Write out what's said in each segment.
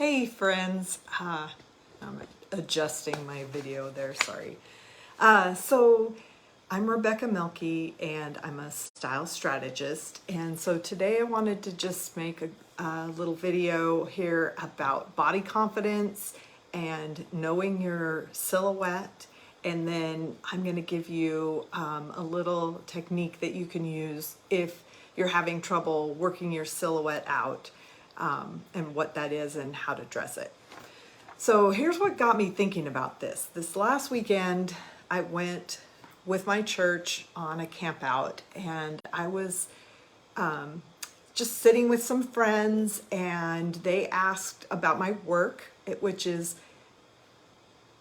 Hey friends, I'm adjusting my video there, sorry. So I'm Rebecca Milkey and I'm a style strategist. And so today I wanted to just make a little video here about body confidence and knowing your silhouette. And then I'm going to give you a little technique that you can use if you're having trouble working your silhouette out. And what that is and how to dress it. So here's what got me thinking about this. This last weekend, I went with my church on a camp out, and I was just sitting with some friends, and they asked about my work, which is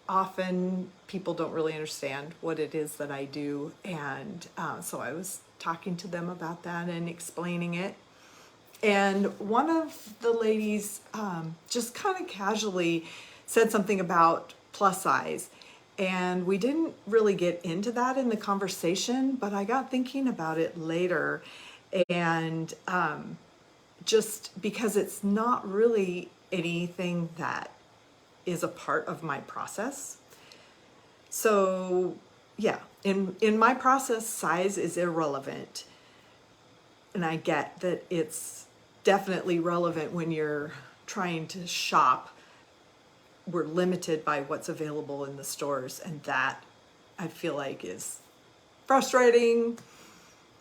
often people don't really understand what it is that I do. And so I was talking to them about that and explaining it. And one of the ladies just kind of casually said something about plus size. And we didn't really get into that in the conversation, but I got thinking about it later. And just because it's not really anything that is a part of my process. So yeah, in my process, size is irrelevant. And I get that it's definitely relevant when you're trying to shop. We're limited by what's available in the stores, and that I feel like is frustrating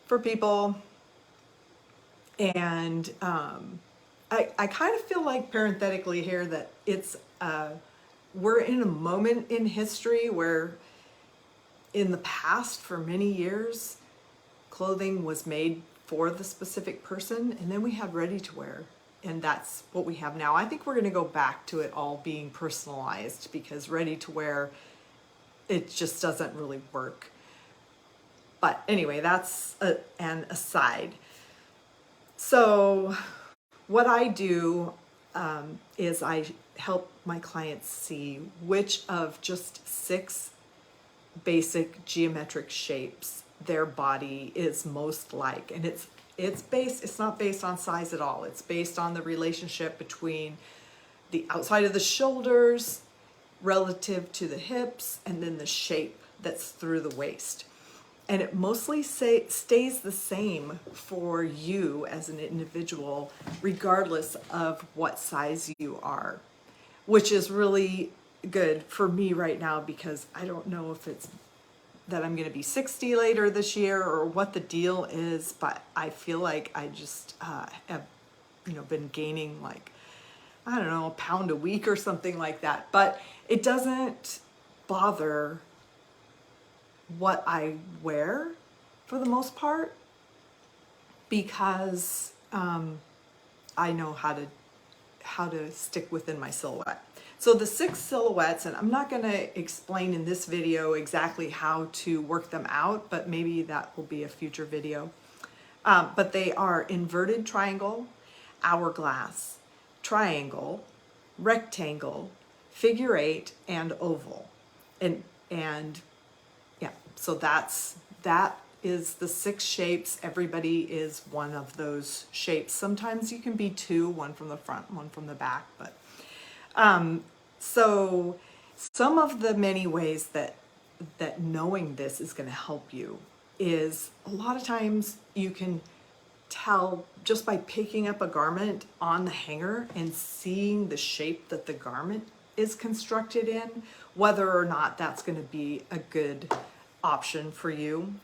for people. And I kind of feel like parenthetically here that it's we're in a moment in history where in the past for many years clothing was made for the specific person, and then we had ready to wear, and that's what we have now. I think we're going to go back to it all being personalized, because ready to wear, it just doesn't really work. But anyway, that's an aside. So what I do is I help my clients see which of just 6 basic geometric shapes their body is most like. And it's not based on size at all. It's based on the relationship between the outside of the shoulders relative to the hips, and then the shape that's through the waist. And it mostly stays the same for you as an individual, regardless of what size you are, which is really good for me right now, because I don't know if it's that I'm going to be 60 later this year or what the deal is, but I feel like I just have, been gaining like, I don't know, a pound a week or something like that. But it doesn't bother what I wear for the most part, because I know how to stick within my silhouette. So the 6 silhouettes, and I'm not going to explain in this video exactly how to work them out, but maybe that will be a future video. But they are inverted triangle, hourglass, triangle, rectangle, figure 8, and oval. And yeah, so that is the 6 shapes. Everybody is one of those shapes. Sometimes you can be 2, one from the front, one from the back, but so some of the many ways that knowing this is going to help you is, a lot of times you can tell just by picking up a garment on the hanger and seeing the shape that the garment is constructed in, whether or not that's going to be a good option for you.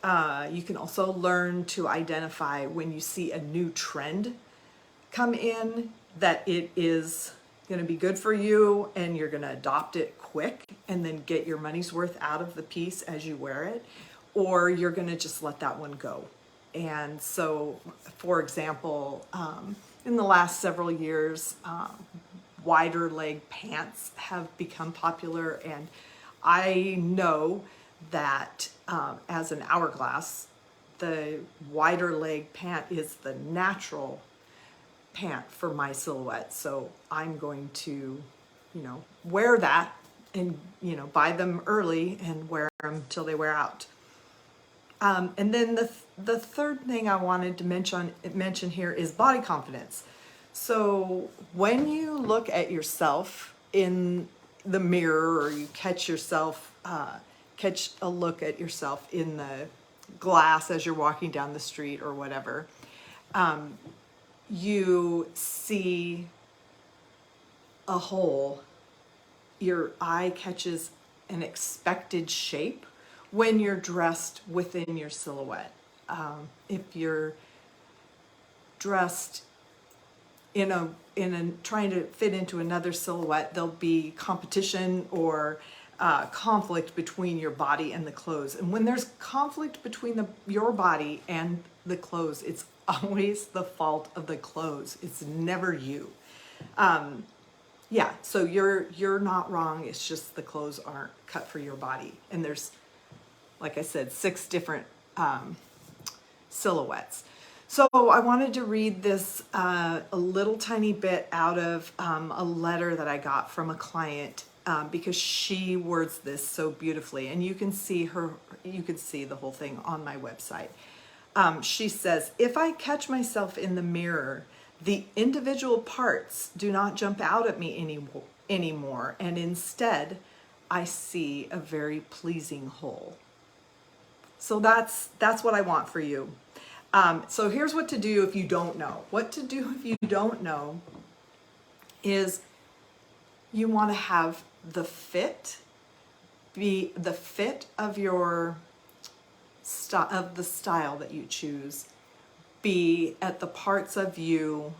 You can also learn to identify when you see a new trend come in, that it is going to be good for you and you're going to adopt it quick and then get your money's worth out of the piece as you wear it, or you're going to just let that one go. And so, for example, in the last several years, wider leg pants have become popular, and I know that as an hourglass, the wider leg pant is the natural pant for my silhouette. So I'm going to, wear that and, buy them early and wear them till they wear out. And then the third thing I wanted to mention here is body confidence. So when you look at yourself in the mirror, or you catch yourself, catch a look at yourself in the glass as you're walking down the street or whatever, you see a hole. Your eye catches an expected shape when you're dressed within your silhouette. If you're dressed in a trying to fit into another silhouette, there'll be competition or conflict between your body and the clothes. And when there's conflict between your body and the clothes, it's always the fault of the clothes. It's never you. Yeah, so you're not wrong. It's just the clothes aren't cut for your body. And there's, like I said, 6 different silhouettes. So I wanted to read this a little tiny bit out of a letter that I got from a client because she words this so beautifully, and you can see the whole thing on my website. She says, "If I catch myself in the mirror, the individual parts do not jump out at me anymore, and instead I see a very pleasing whole." So that's what I want for you. So here's what to do if you don't know. What to do if you don't know is you want to have the fit be the fit of your of the style that you choose be at the parts of you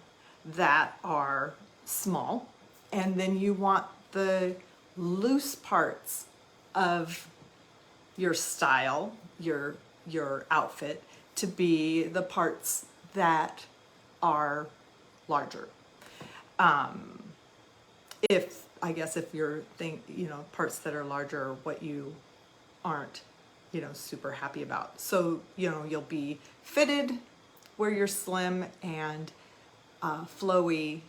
that are small, and then you want the loose parts of your style, your outfit, to be the parts that are larger. If you're parts that are larger are what you aren't, super happy about. So, you'll be fitted where you're slim and flowy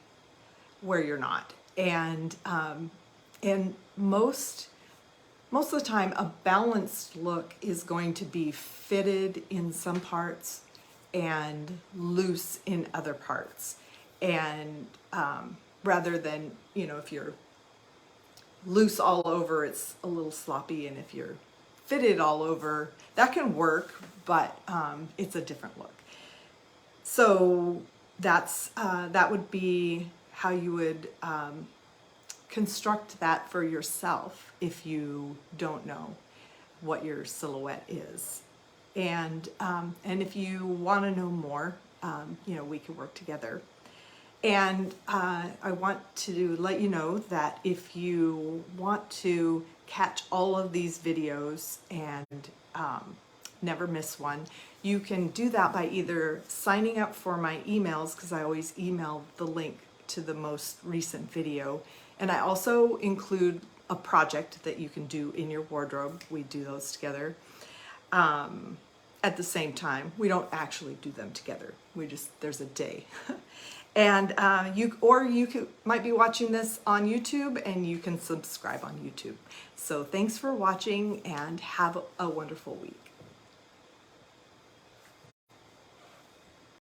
where you're not. And most of the time, a balanced look is going to be fitted in some parts and loose in other parts. And rather than, if you're loose all over, it's a little sloppy. And if you're fitted all over, that can work, but it's a different look. So that would be how you would construct that for yourself if you don't know what your silhouette is. And if you want to know more, we can work together. And I want to let you know that if you want to catch all of these videos and never miss one, you can do that by either signing up for my emails, because I always email the link to the most recent video. And I also include a project that you can do in your wardrobe. We do those together at the same time. We don't actually do them together. There's a day. And you might be watching this on YouTube, and you can subscribe on YouTube. So thanks for watching, and have a wonderful week.